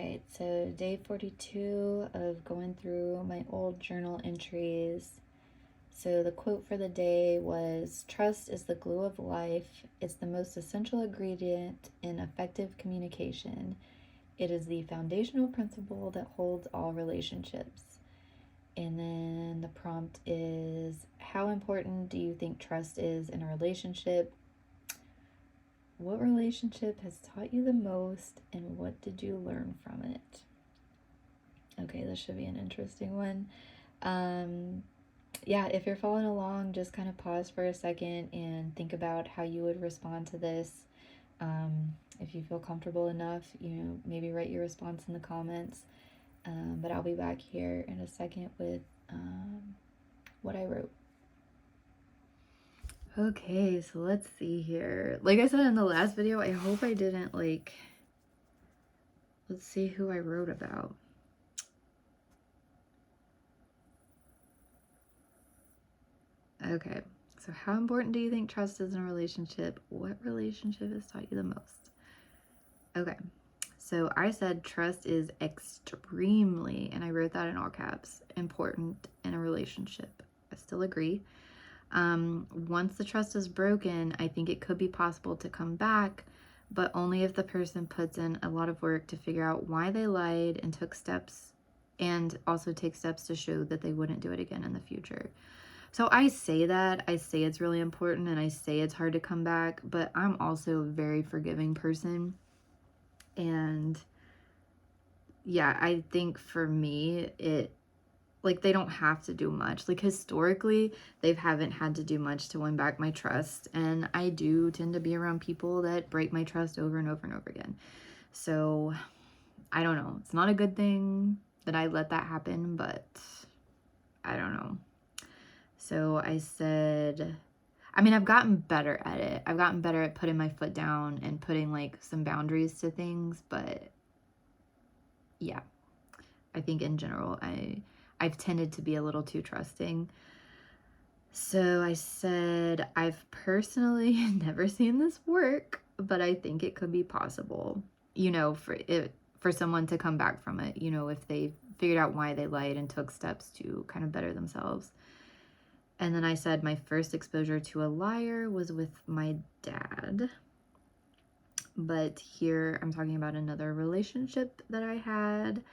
Alright, so day 42 of going through my old journal entries. So the quote for the day was, "Trust is the glue of life. It's the most essential ingredient in effective communication. It is the foundational principle that holds all relationships." And then the prompt is, how important do you think trust is in a relationship? What relationship has taught you the most, and what did you learn from it? Okay, this should be an interesting one. Um, yeah, if you're following along, just kind of pause for a second and think about how you would respond to this. If you feel comfortable enough, maybe write your response in the comments. But I'll be back here in a second with what I wrote. Okay, so let's see here. Like I said in the last video, I hope I didn't let's see who I wrote about. Okay, so how important do you think trust is in a relationship? What relationship has taught you the most? Okay, so I said trust is extremely, and I wrote that in all caps, important in a relationship. I still agree. Once the trust is broken, I think it could be possible to come back, but only if the person puts in a lot of work to figure out why they lied and took steps, and also take steps to show that they wouldn't do it again in the future. So I say it's really important, and I say it's hard to come back, but I'm also a very forgiving person. And yeah, I think for me, they don't have to do much. Like, historically, they haven't had to do much to win back my trust. And I do tend to be around people that break my trust over and over and over again. So I don't know. It's not a good thing that I let that happen, but I don't know. So I said, I've gotten better at it. I've gotten better at putting my foot down and putting some boundaries to things. But yeah, I think in general, I've tended to be a little too trusting. So I said, I've personally never seen this work, but I think it could be possible, for someone to come back from it, if they figured out why they lied and took steps to kind of better themselves. And then I said my first exposure to a liar was with my dad. But here I'm talking about another relationship that I had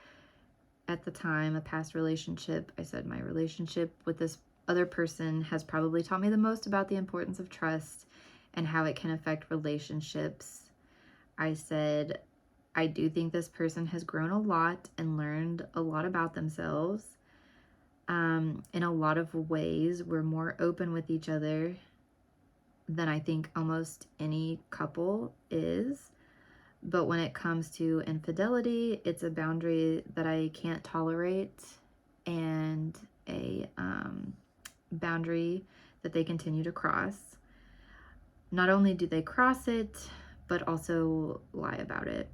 at the time, a past relationship. I said my relationship with this other person has probably taught me the most about the importance of trust and how it can affect relationships. I said, I do think this person has grown a lot and learned a lot about themselves. In a lot of ways, we're more open with each other than I think almost any couple is. But when it comes to infidelity, it's a boundary that I can't tolerate, and a boundary that they continue to cross. Not only do they cross it, but also lie about it.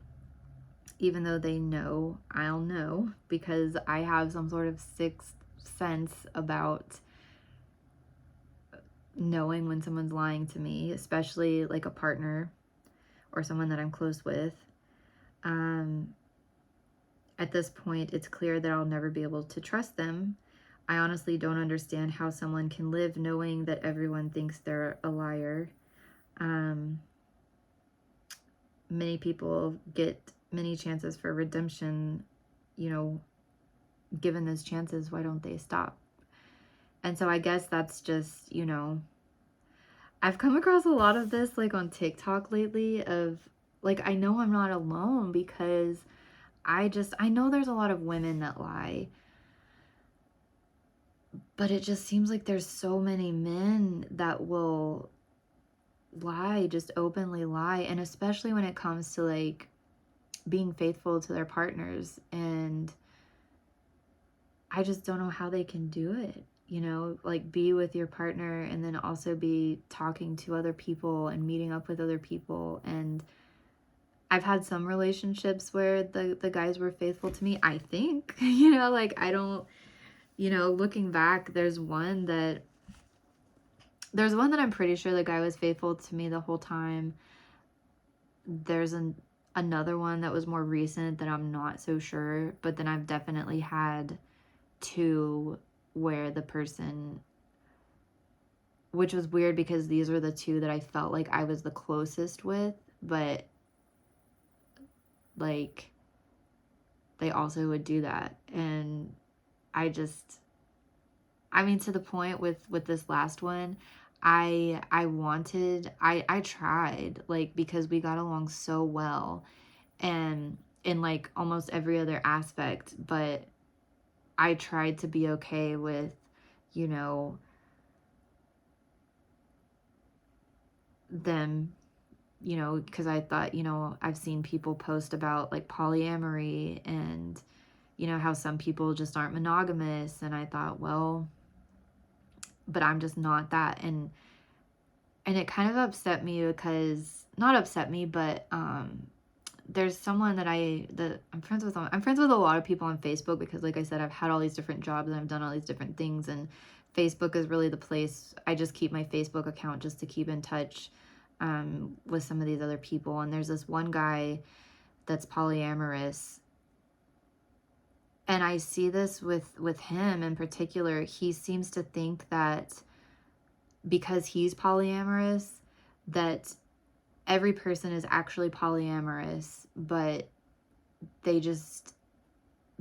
Even though they know, I'll know, because I have some sort of sixth sense about knowing when someone's lying to me, especially like a partner or someone that I'm close with. At this point, it's clear that I'll never be able to trust them. I honestly don't understand how someone can live knowing that everyone thinks they're a liar. Many people get many chances for redemption. Given those chances, why don't they stop? And so I guess that's just, I've come across a lot of this on TikTok lately of I know I'm not alone, because I know there's a lot of women that lie, but it just seems like there's so many men that will lie, just openly lie, and especially when it comes to being faithful to their partners. And I just don't know how they can do it, be with your partner and then also be talking to other people and meeting up with other people. And I've had some relationships where the guys were faithful to me, I think. I don't, looking back, there's one that I'm pretty sure the guy was faithful to me the whole time. There's another one that was more recent that I'm not so sure, but then I've definitely had two where the person, which was weird because these were the two that I felt like I was the closest with, but like they also would do that. And I mean, to the point with this last one, I tried, like, because we got along so well and in like almost every other aspect, but I tried to be okay with, you know, them, because I thought, I've seen people post about like polyamory and, how some people just aren't monogamous. And I thought, well, but I'm just not that. And it kind of upset me because, not upset me, but there's someone that I'm friends with. I'm friends with a lot of people on Facebook because, like I said, I've had all these different jobs and I've done all these different things, and Facebook is really the place. I just keep my Facebook account just to keep in touch with some of these other people. And there's this one guy that's polyamorous, and I see this with him in particular. He seems to think that because he's polyamorous, that every person is actually polyamorous, but they just,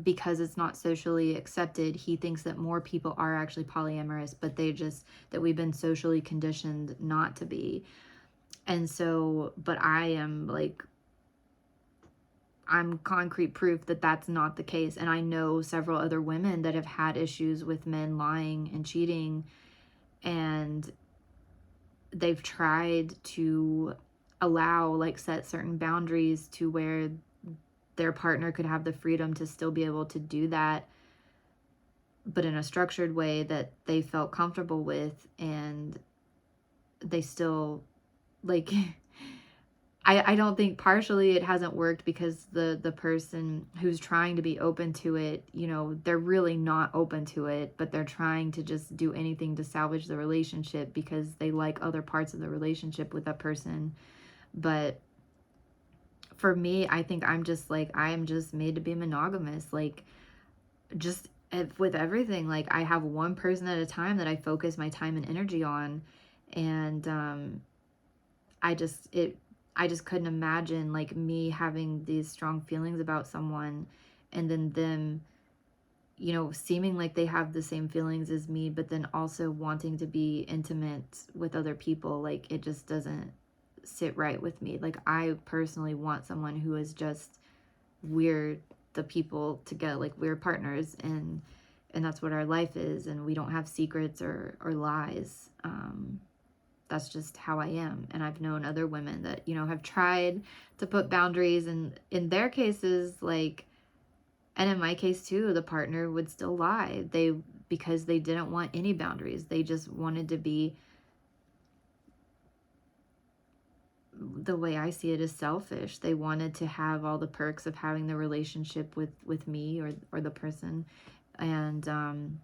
because it's not socially accepted, he thinks that more people are actually polyamorous, but that we've been socially conditioned not to be. And so, but I am like, I'm concrete proof that that's not the case. And I know several other women that have had issues with men lying and cheating, and they've tried to set certain boundaries to where their partner could have the freedom to still be able to do that, but in a structured way that they felt comfortable with. And they still, like, I don't think, partially it hasn't worked because the person who's trying to be open to it, they're really not open to it, but they're trying to just do anything to salvage the relationship because they like other parts of the relationship with that person. But for me, I think I'm just made to be monogamous. Like, just with everything, like, I have one person at a time that I focus my time and energy on. And I just it I just couldn't imagine like me having these strong feelings about someone and then them, seeming like they have the same feelings as me, but then also wanting to be intimate with other people. Like, it just doesn't sit right with me. Like, I personally want someone who is just, we're the people together, like we're partners, and that's what our life is, and we don't have secrets or lies. That's just how I am. And I've known other women that, have tried to put boundaries, and in their cases, like, and in my case too, the partner would still lie. Because they didn't want any boundaries. They just wanted to be, the way I see it, is selfish. They wanted to have all the perks of having the relationship with me or the person, and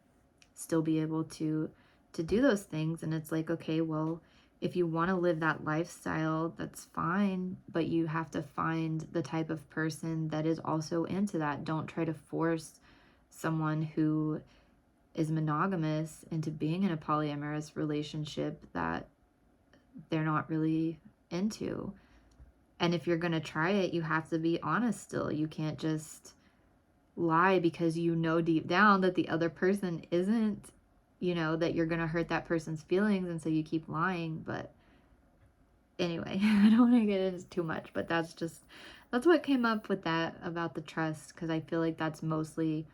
still be able to do those things. And it's like, okay, well, if you want to live that lifestyle, that's fine, but you have to find the type of person that is also into that. Don't try to force someone who is monogamous into being in a polyamorous relationship that they're not really into. And if you're going to try it, you have to be honest still. You can't just lie because deep down that the other person isn't, that you're going to hurt that person's feelings, and so you keep lying. But anyway, I don't want to get into too much, but that's what came up with that about the trust, because I feel like that's mostly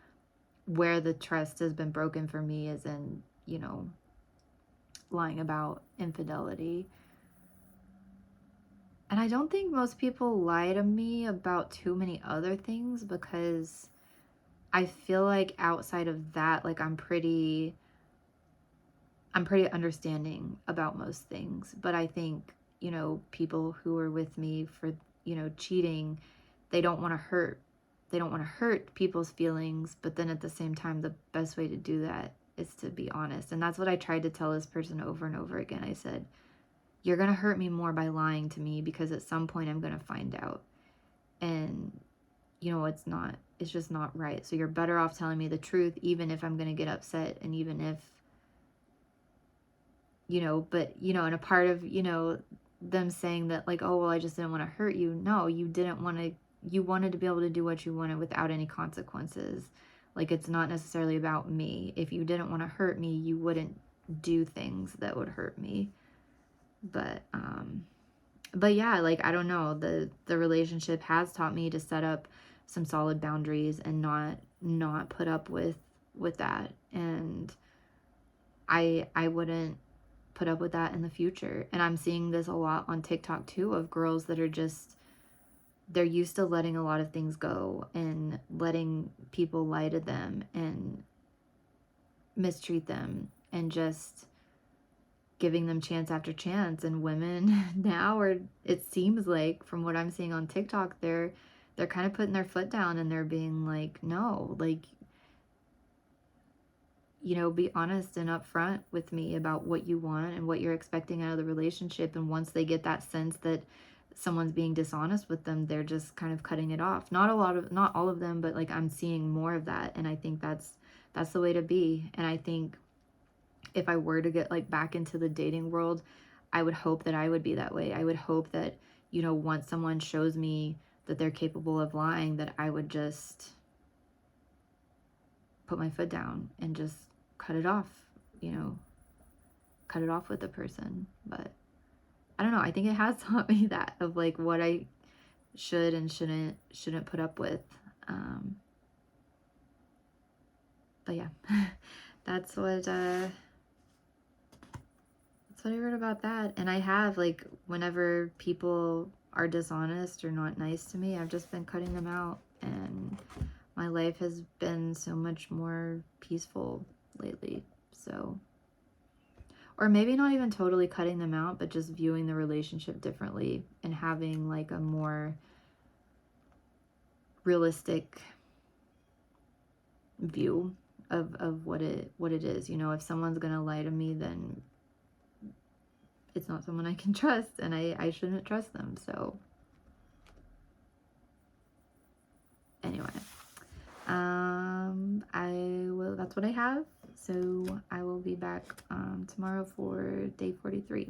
where the trust has been broken for me, is in, lying about infidelity. And I don't think most people lie to me about too many other things, because I feel like outside of that, like, I'm pretty understanding about most things. But I think, people who are with me for, cheating, they don't want to hurt people's feelings. But then at the same time, the best way to do that is to be honest. And that's what I tried to tell this person over and over again. I said, you're going to hurt me more by lying to me, because at some point I'm going to find out. and it's just not right. So you're better off telling me the truth, even if I'm going to get upset, and even if, but, and a part of, them saying that, like, oh, well, I just didn't want to hurt you. No, you didn't want to, you wanted to be able to do what you wanted without any consequences. Like, it's not necessarily about me. If you didn't want to hurt me, you wouldn't do things that would hurt me. But yeah, like, I don't know, the relationship has taught me to set up some solid boundaries and not put up with that. And I wouldn't put up with that in the future. And I'm seeing this a lot on TikTok too, of girls that are just, they're used to letting a lot of things go and letting people lie to them and mistreat them and just giving them chance after chance. And women now are, it seems like, from what I'm seeing on TikTok, they're kind of putting their foot down and they're being like, no, like, be honest and upfront with me about what you want and what you're expecting out of the relationship. And once they get that sense that someone's being dishonest with them, they're just kind of cutting it off. Not all of them, but like, I'm seeing more of that. And I think that's the way to be. And I think if I were to get like back into the dating world, I would hope that I would be that way. I would hope that, once someone shows me that they're capable of lying, that I would just put my foot down and just cut it off, cut it off with the person. But I don't know. I think it has taught me that, of like what I should and shouldn't put up with. But yeah, that's what I wrote about that. And I have, like, whenever people are dishonest or not nice to me, I've just been cutting them out, and my life has been so much more peaceful lately. So, or maybe not even totally cutting them out, but just viewing the relationship differently and having like a more realistic view of what it is. If someone's gonna lie to me, then it's not someone I can trust, and I shouldn't trust them. So anyway, that's what I have. So I will be back tomorrow for day 43.